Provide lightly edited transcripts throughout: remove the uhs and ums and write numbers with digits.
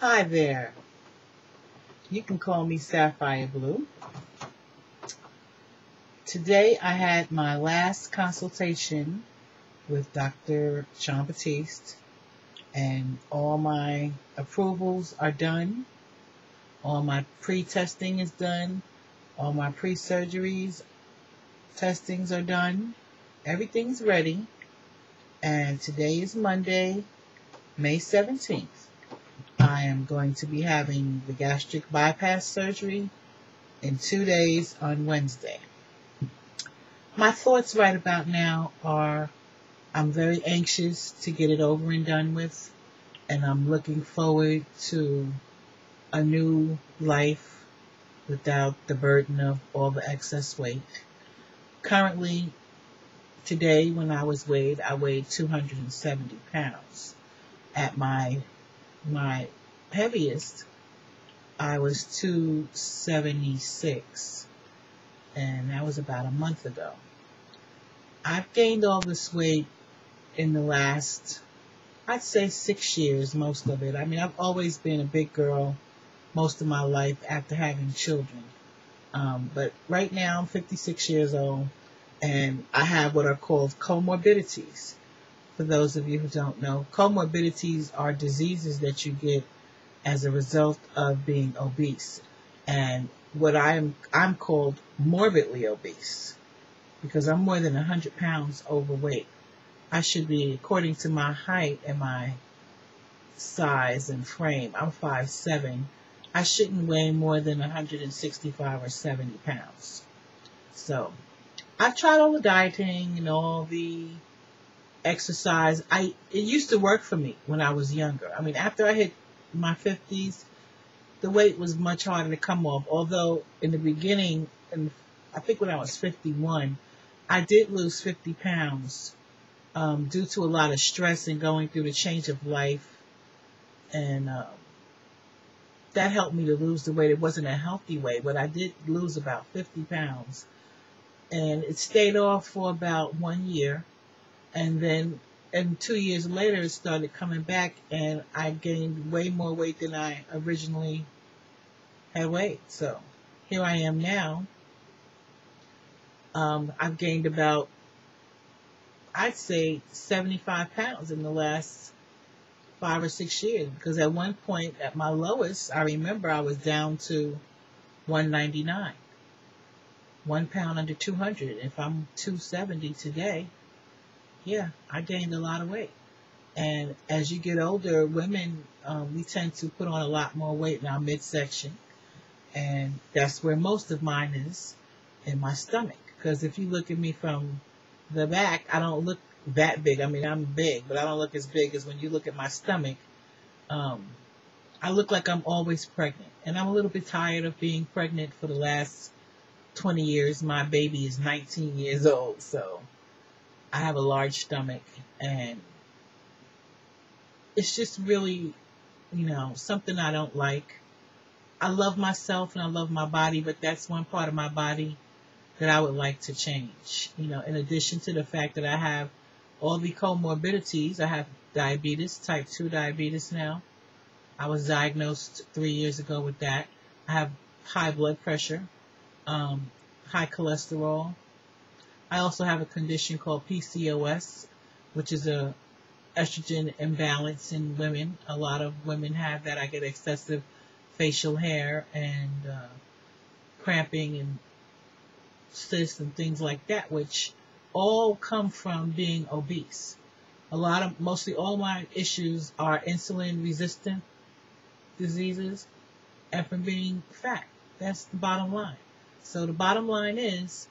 Hi there. You can call me Sapphire Blue. Today I had my last consultation with Dr. Jean-Baptiste, and all my approvals are done. All my pre-testing is done. All my pre-surgeries testings are done. Everything's ready. And today is Monday, May 17th. I am going to be having the gastric bypass surgery in 2 days on Wednesday. My thoughts right about now are I'm very anxious to get it over and done with, and I'm looking forward to a new life without the burden of all the excess weight. Currently, today when I weighed 270 pounds. At my heaviest, I was 276, and that was about a month ago. I've gained all this weight in the last, I'd say 6 years, most of it. I mean, I've always been a big girl most of my life after having children. But right now I'm 56 years old, and I have what are called comorbidities. For those of you who don't know, comorbidities are diseases that you get as a result of being obese. And what I'm called morbidly obese because I'm more than 100 pounds overweight. I should be, according to my height and my size and frame, I'm 5'7". I shouldn't weigh more than 165 or 70 pounds. So I've tried all the dieting and all the exercise. It used to work for me when I was younger. I mean, after I hit my 50s, the weight was much harder to come off. Although in the beginning, and I think when I was 51, I did lose 50 pounds due to a lot of stress and going through the change of life. And that helped me to lose the weight. It wasn't a healthy weight, but I did lose about 50 pounds. And it stayed off for about 1 year. And then 2 years later, it started coming back, and I gained way more weight than I originally had weighed. So here I am now. I've gained about, I'd say, 75 pounds in the last 5 or 6 years. Because at one point, at my lowest, I remember I was down to 199. 1 pound under 200. If I'm 270 today, yeah, I gained a lot of weight. And as you get older, women, we tend to put on a lot more weight in our midsection. And that's where most of mine is, in my stomach. Because if you look at me from the back, I don't look that big. I mean, I'm big, but I don't look as big as when you look at my stomach. I look like I'm always pregnant. And I'm a little bit tired of being pregnant for the last 20 years. My baby is 19 years old, so I have a large stomach, and it's just really, something I don't like. I love myself and I love my body, but that's one part of my body that I would like to change. In addition to the fact that I have all the comorbidities, I have diabetes, type 2 diabetes now. I was diagnosed 3 years ago with that. I have high blood pressure, high cholesterol. I also have a condition called PCOS, which is a estrogen imbalance in women. A lot of women have that. I get excessive facial hair and cramping and cysts and things like that, which all come from being obese. Mostly all my issues are insulin resistant diseases and from being fat. That's the bottom line. So the bottom line is,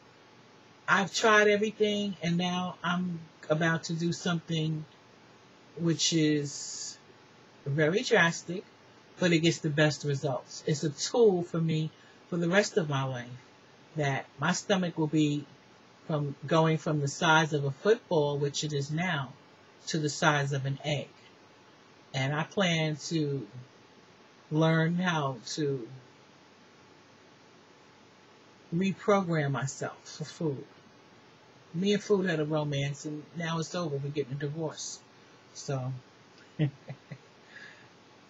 I've tried everything, and now I'm about to do something which is very drastic, but it gets the best results. It's a tool for me for the rest of my life, that my stomach will be going from the size of a football, which it is now, to the size of an egg. And I plan to learn how to reprogram myself for food. Me and food had a romance, and now it's over. We're getting a divorce. So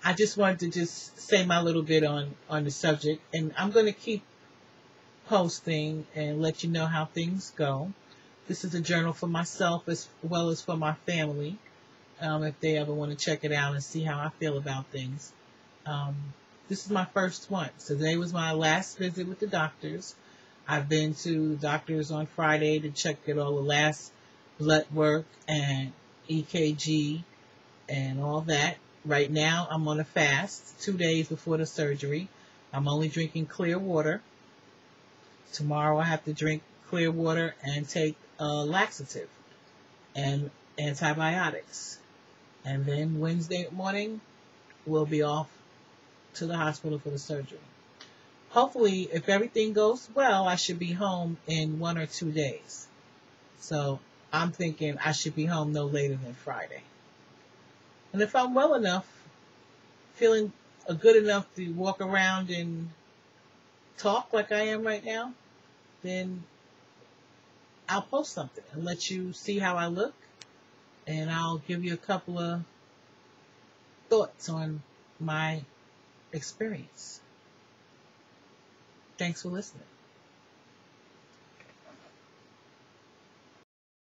I just wanted to just say my little bit on the subject, and I'm going to keep posting and let you know how things go. This is a journal for myself as well as for my family, if they ever want to check it out and see how I feel about things. Um, this is my first one. So today was my last visit with the doctors. I've been to the doctors on Friday to check at all the last blood work and EKG and all that. Right now, I'm on a fast, 2 days before the surgery. I'm only drinking clear water. Tomorrow, I have to drink clear water and take a laxative and antibiotics. And then Wednesday morning, we'll be off to the hospital for the surgery. Hopefully, if everything goes well, I should be home in 1 or 2 days. So I'm thinking I should be home no later than Friday. And if I'm well enough, feeling good enough to walk around and talk like I am right now, then I'll post something and let you see how I look. And I'll give you a couple of thoughts on my experience. Thanks for listening.